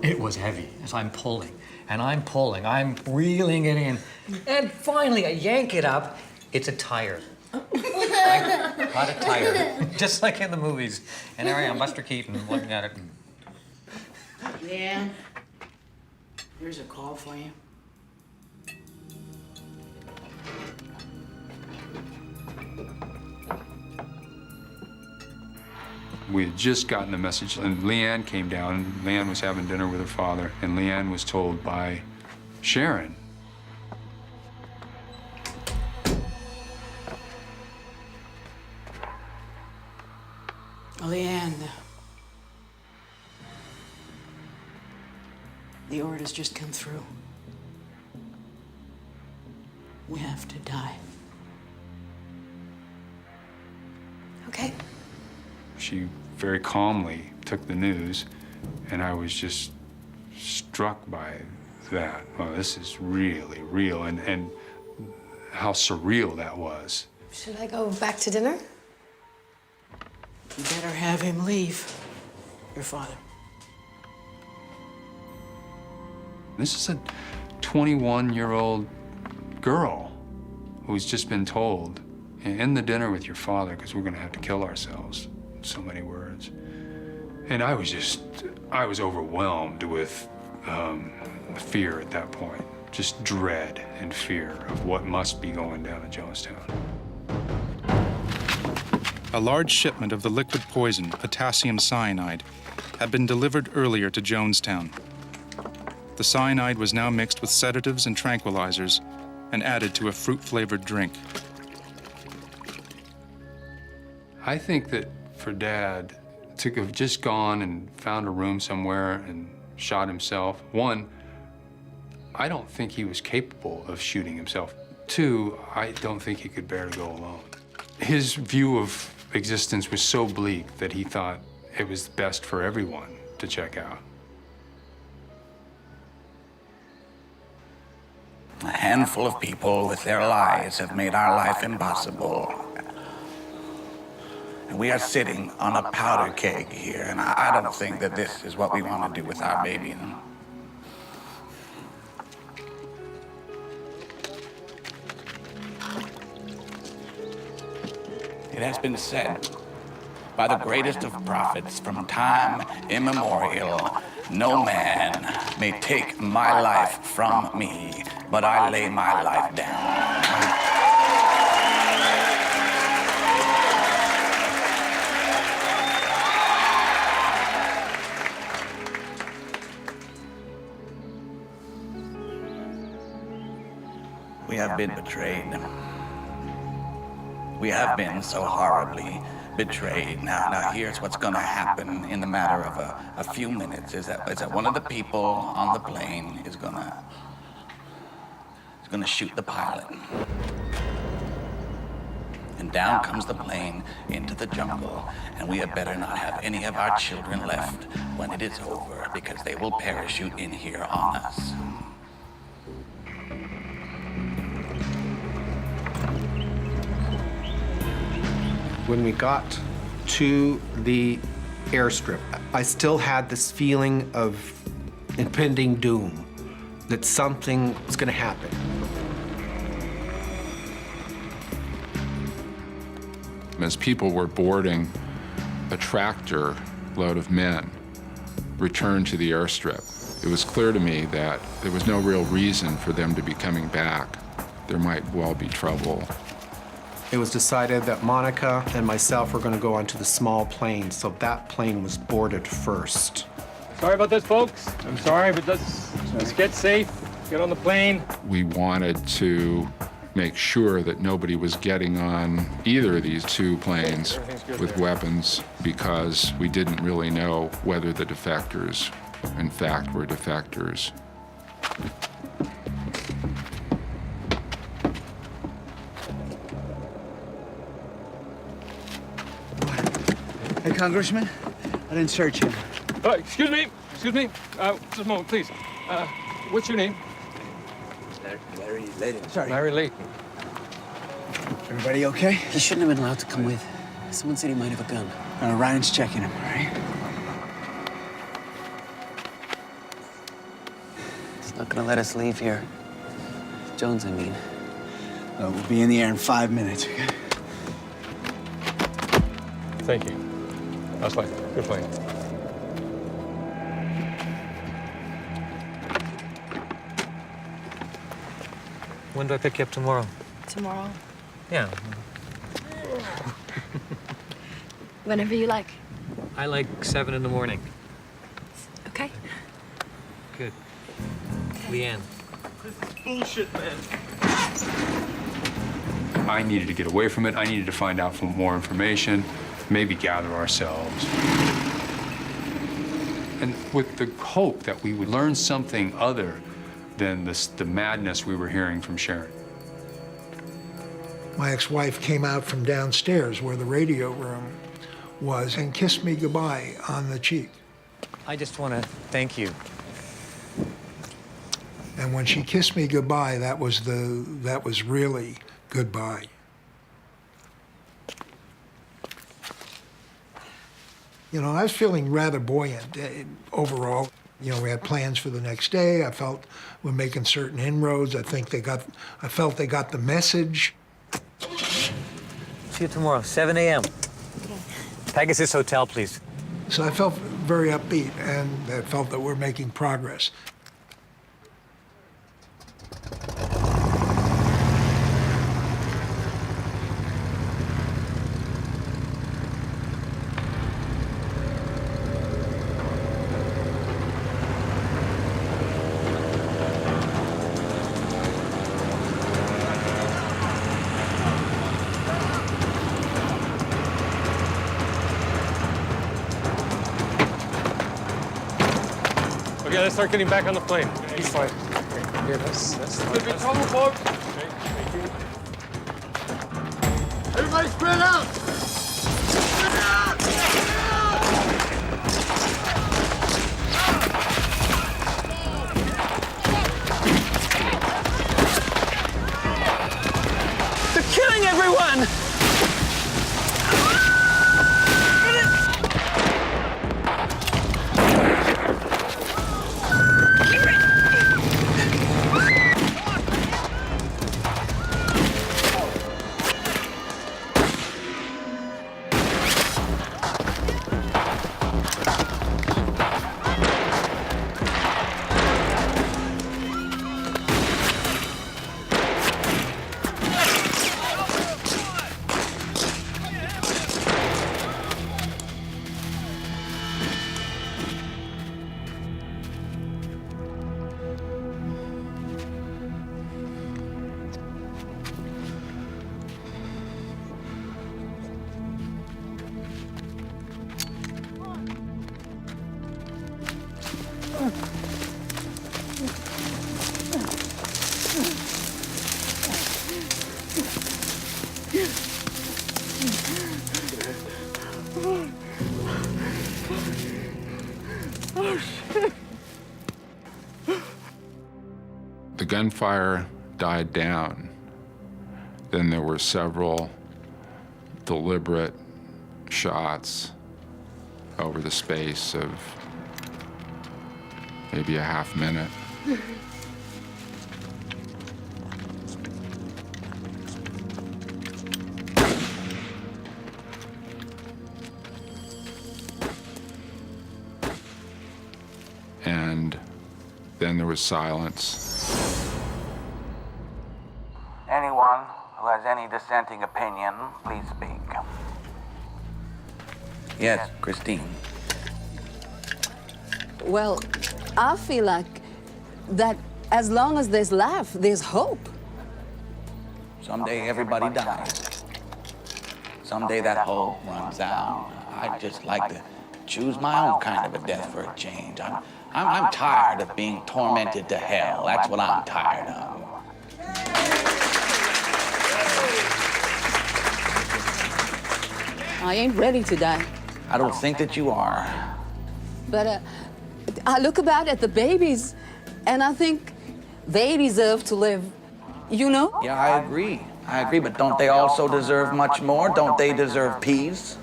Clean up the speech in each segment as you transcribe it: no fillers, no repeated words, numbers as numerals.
It was heavy as I'm pulling, and I'm pulling, I'm reeling it in. And finally, I yank it up. It's a tire. I caught a tire, just like in the movies. And there I am, Buster Keaton, looking at it. Leanne, here's a call for you. We had just gotten a message, and Leanne came down. Leanne was having dinner with her father, and Leanne was told by Sharon. Leanne, the order's just come through. We have to die. Okay. She very calmly took the news, and I was just struck by that. Well, this is really real, and how surreal that was. Should I go back to dinner? You better have him leave, your father. This is a 21-year-old girl who's just been told, end the dinner with your father because we're going to have to kill ourselves. So many words. And I was overwhelmed with fear at that point. Just dread and fear of what must be going down in Jonestown. A large shipment of the liquid poison, potassium cyanide, had been delivered earlier to Jonestown. The cyanide was now mixed with sedatives and tranquilizers and added to a fruit-flavored drink. I think that for Dad to have just gone and found a room somewhere and shot himself, one, I don't think he was capable of shooting himself. Two, I don't think he could bear to go alone. His view of existence was so bleak that he thought it was best for everyone to check out. A handful of people with their lies have made our life impossible. And we are sitting on a powder keg here, and I don't think that this is what we want to do with our baby. It has been said by the greatest of prophets from time immemorial, no man may take my life from me, but I lay my life down. We have been betrayed. We have been so horribly betrayed. Now here's what's gonna happen in the matter of a few minutes is that one of the people on the plane is gonna shoot the pilot. And down comes the plane into the jungle, and we had better not have any of our children left when it is over, because they will parachute in here on us. When we got to the airstrip, I still had this feeling of impending doom, that something was going to happen. As people were boarding a tractor load of men returned to the airstrip, it was clear to me that there was no real reason for them to be coming back. There might well be trouble. It was decided that Monica and myself were going to go onto the small plane, so that plane was boarded first. Sorry about this, folks. I'm sorry, but let's get safe, get on the plane. We wanted to make sure that nobody was getting on either of these two planes with weapons, because we didn't really know whether the defectors, in fact, were defectors. Hey, Congressman, I didn't search you. Excuse me. Just a moment, please. What's your name? Larry Layton. Sorry. Larry Layton. Everybody okay? He shouldn't have been allowed to come with. Someone said he might have a gun. Ryan's checking him, all right? Not gonna let us leave here. Jones, I mean. We'll be in the air in 5 minutes, okay? Thank you. Nice plane. Good plane. When do I pick you up tomorrow? Tomorrow. Yeah. Whenever you like. I like 7 in the morning. Okay? Good. Leanne. Bullshit, man. I needed to get away from it. I needed to find out more information, maybe gather ourselves. And with the hope that we would learn something other than the madness we were hearing from Sharon. My ex-wife came out from downstairs where the radio room was and kissed me goodbye on the cheek. I just want to thank you. And when she kissed me goodbye, that was really goodbye. You know, I was feeling rather buoyant overall. You know, we had plans for the next day. I felt we're making certain inroads. I felt they got the message. See you tomorrow, 7 a.m. Pegasus Hotel, please. So I felt very upbeat, and I felt that we're making progress. Okay, let's start getting back on the plane. He's fine. Here, that's Could be trouble, folks. Okay, thank you. Everybody spread out! Spread out! They're killing everyone! The gunfire died down. Then there were several deliberate shots over the space of maybe a half minute. And then there was silence. Anyone who has any dissenting opinion, please speak. Yes, Christine. Well, I feel like that as long as there's life, there's hope. Someday everybody dies. Someday that hope runs out. I'd just like to choose my own kind of a death for a change. I'm tired of being tormented to hell. That's what I'm tired of. I ain't ready to die. I don't think that you are. But I look about at the babies, and I think they deserve to live, you know? Yeah, I agree, but don't they also deserve much more? Don't they deserve peace?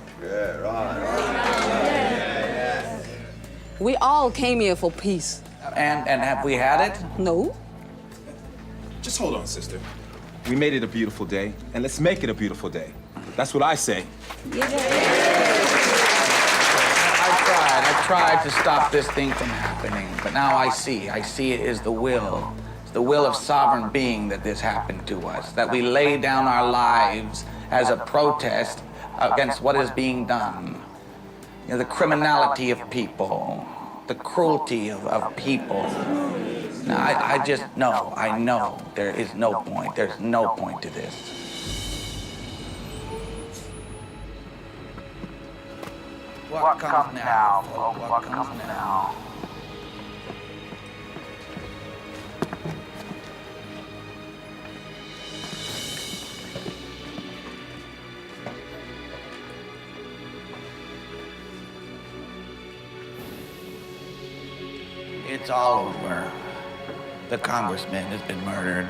We all came here for peace. And have we had it? No. Just hold on, sister. We made it a beautiful day, and let's make it a beautiful day. That's what I say. I tried to stop this thing from happening, but now I see it is the will. It's the will of sovereign being that this happened to us, that we lay down our lives as a protest against what is being done. You know, the criminality of people, the cruelty of people. Now, I just know, I know there is no point. There's no point to this. What comes now, folks? What comes now? It's all over. The congressman has been murdered.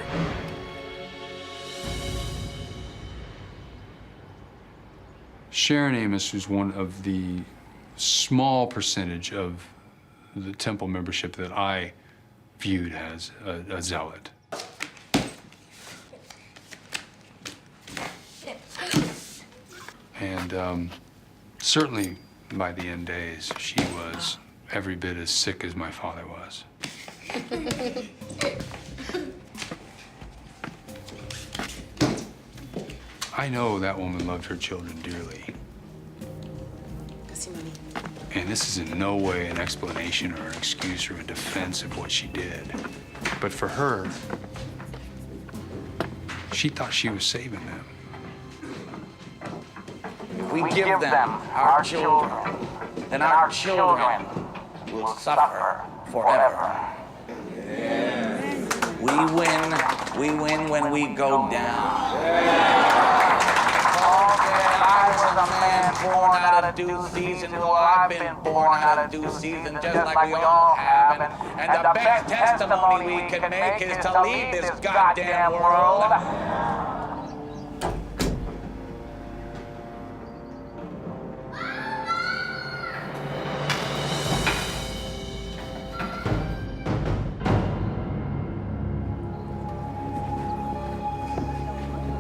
Sharon Amos was one of the small percentage of the temple membership that I viewed as a zealot. And certainly by the end days, she was every bit as sick as my father was. I know that woman loved her children dearly. And this is in no way an explanation or an excuse or a defense of what she did. But for her, she thought she was saving them. We give them our children, then our children will suffer forever. We win when we go down. I was a man born out of due season. Well, I've been born out of due season, just like we all have. And the best testimony we can make is to leave this goddamn world.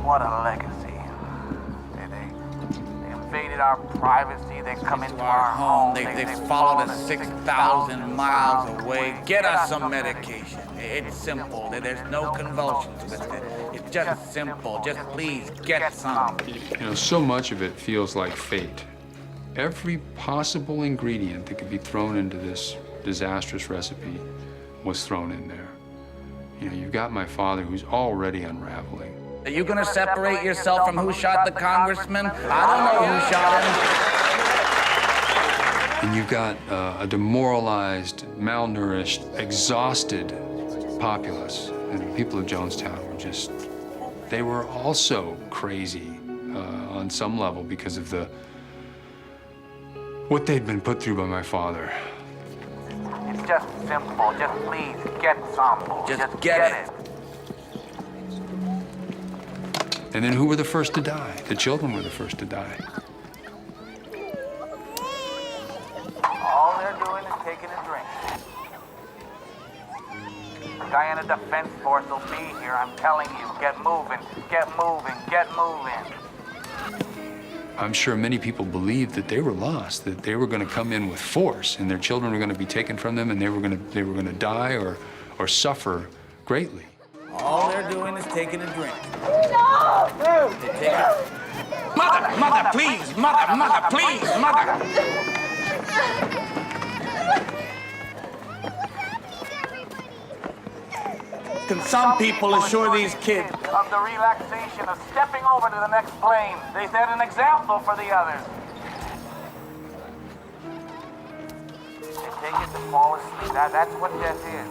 What a legacy. They invaded our privacy. They come into our home. They followed us 6,000 miles away. Get us some medication. It's simple. There's no convulsions with it. It's just simple. Just please get some. You know, so much of it feels like fate. Every possible ingredient that could be thrown into this disastrous recipe was thrown in there. You know, you've got my father who's already unraveling. Are you gonna separate yourself from who shot the congressman? I don't know who shot him. And you've got a demoralized, malnourished, exhausted populace. And the people of Jonestown were just, they were also crazy on some level because of what they'd been put through by my father. It's just simple. Just please get some. Just get it. And then who were the first to die? The children were the first to die. All they're doing is taking a drink. The guy in the defense force will be here. I'm telling you, get moving, get moving, get moving. I'm sure many people believed that they were lost, that they were going to come in with force, and their children were going to be taken from them, and they were going to die or suffer greatly. All they're doing is taking a drink. No! Mother, please, mother, please, mother. Can some people assure these kids of the relaxation of stepping over to the next plane? They set an example for the others. They take it to fall asleep. That's what death is.